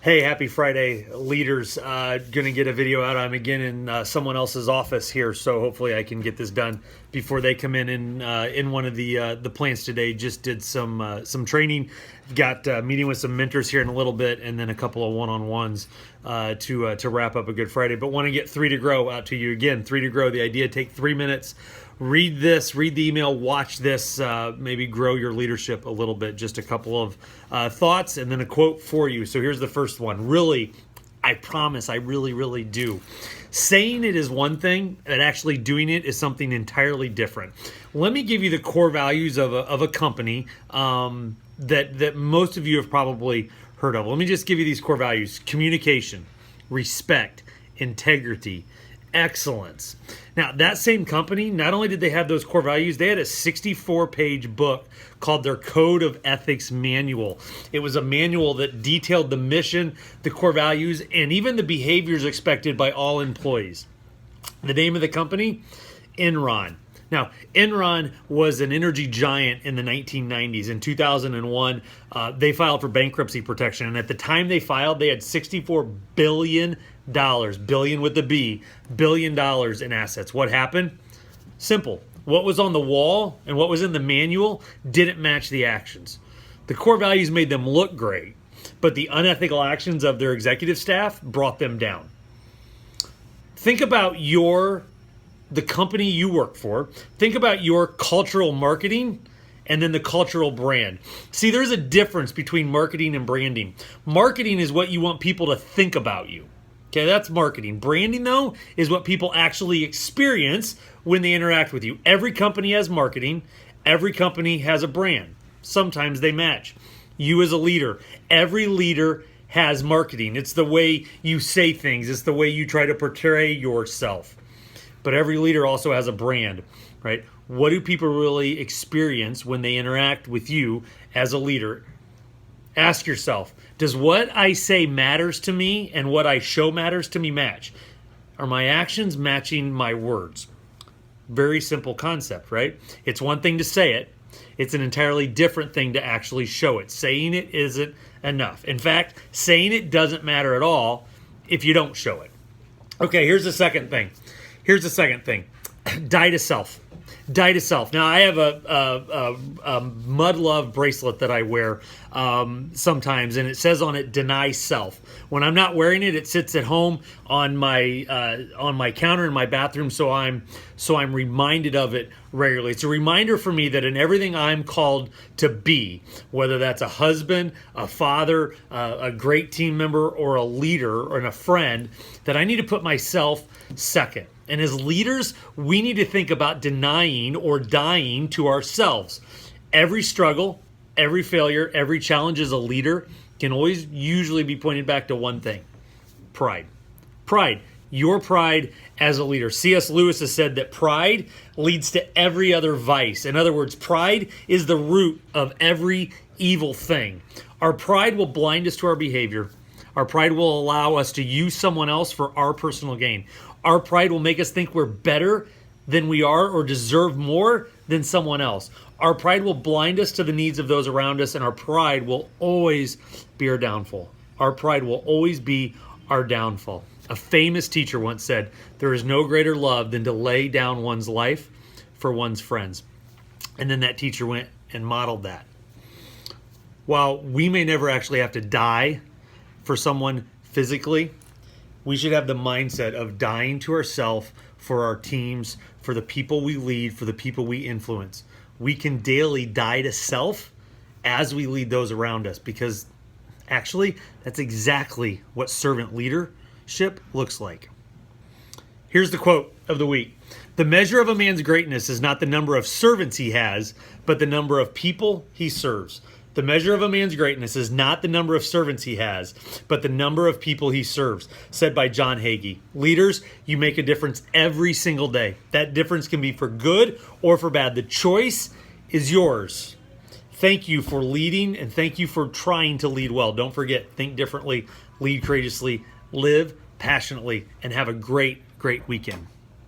Hey, happy Friday, leaders. Gonna get a video out. I'm again in someone else's office here, so hopefully I can get this done before they come in one of the plants today. Just did some training. Got meeting with some mentors here in a little bit, and then a couple of one-on-ones to wrap up a good Friday. But want to get 3 to Grow out to you again. 3 to Grow. The idea: take 3 minutes. Read this, read the email, watch this, maybe grow your leadership a little bit. Just a couple of thoughts and then a quote for you. So here's the first one. Really, I promise, I really do. Saying it is one thing, and actually doing it is something entirely different. Let me give you the core values of a company that most of you have probably heard of. Let me just give you these core values: communication, respect, integrity, excellence. Now, that same company, not only did they have those core values, they had a 64-page book called their Code of Ethics Manual. It was a manual that detailed the mission, the core values, and even the behaviors expected by all employees. The name of the company? Enron. Now, Enron was an energy giant in the 1990s. In 2001, they filed for bankruptcy protection. And at the time they filed, they had $64 billion, billion with the B, $1 billion in assets. What happened? Simple. What was on the wall and what was in the manual didn't match the actions. The core values made them look great, but the unethical actions of their executive staff brought them down. Think about the company you work for. Think about your cultural marketing and then the cultural brand. See, there's a difference between marketing and branding. Marketing is what you want people to think about you. Okay, that's marketing. Branding, though, is what people actually experience when they interact with you. Every company has marketing. Every company has a brand. Sometimes they match. You as a leader, every leader has marketing. It's the way you say things. It's the way you try to portray yourself. But every leader also has a brand, right? What do people really experience when they interact with you as a leader? Ask yourself, does what I say matters to me and what I show matters to me match? Are my actions matching my words? Very simple concept, right? It's one thing to say it. It's an entirely different thing to actually show it. Saying it isn't enough. In fact, saying it doesn't matter at all if you don't show it. Okay, here's the second thing. Die to self. Die to self. Now, I have a Mud Love bracelet that I wear sometimes, and it says on it, deny self. When I'm not wearing it, it sits at home on my counter in my bathroom, so I'm reminded of it regularly. It's a reminder for me that in everything I'm called to be, whether that's a husband, a father, a great team member, or a leader, and a friend, that I need to put myself second. And as leaders, we need to think about denying or dying to ourselves. Every struggle, every failure, every challenge as a leader can always usually be pointed back to one thing: pride. Pride. Your pride as a leader. C.S. Lewis has said that pride leads to every other vice. In other words, pride is the root of every evil thing. Our pride will blind us to our behavior. Our pride will allow us to use someone else for our personal gain. Our pride will make us think we're better than we are or deserve more than someone else. Our pride will blind us to the needs of those around us, and our pride will always be our downfall. Our pride will always be our downfall. A famous teacher once said, "There is no greater love than to lay down one's life for one's friends." And then that teacher went and modeled that. While we may never actually have to die for someone physically, we should have the mindset of dying to ourselves for our teams, for the people we lead, for the people we influence. We can daily die to self as we lead those around us, because actually that's exactly what servant leadership looks like. Here's the quote of the week. The measure of a man's greatness is not the number of servants he has, but the number of people he serves. The measure of a man's greatness is not the number of servants he has, but the number of people he serves, said by John Hagee. Leaders, you make a difference every single day. That difference can be for good or for bad. The choice is yours. Thank you for leading, and thank you for trying to lead well. Don't forget, think differently, lead courageously, live passionately, and have a great weekend.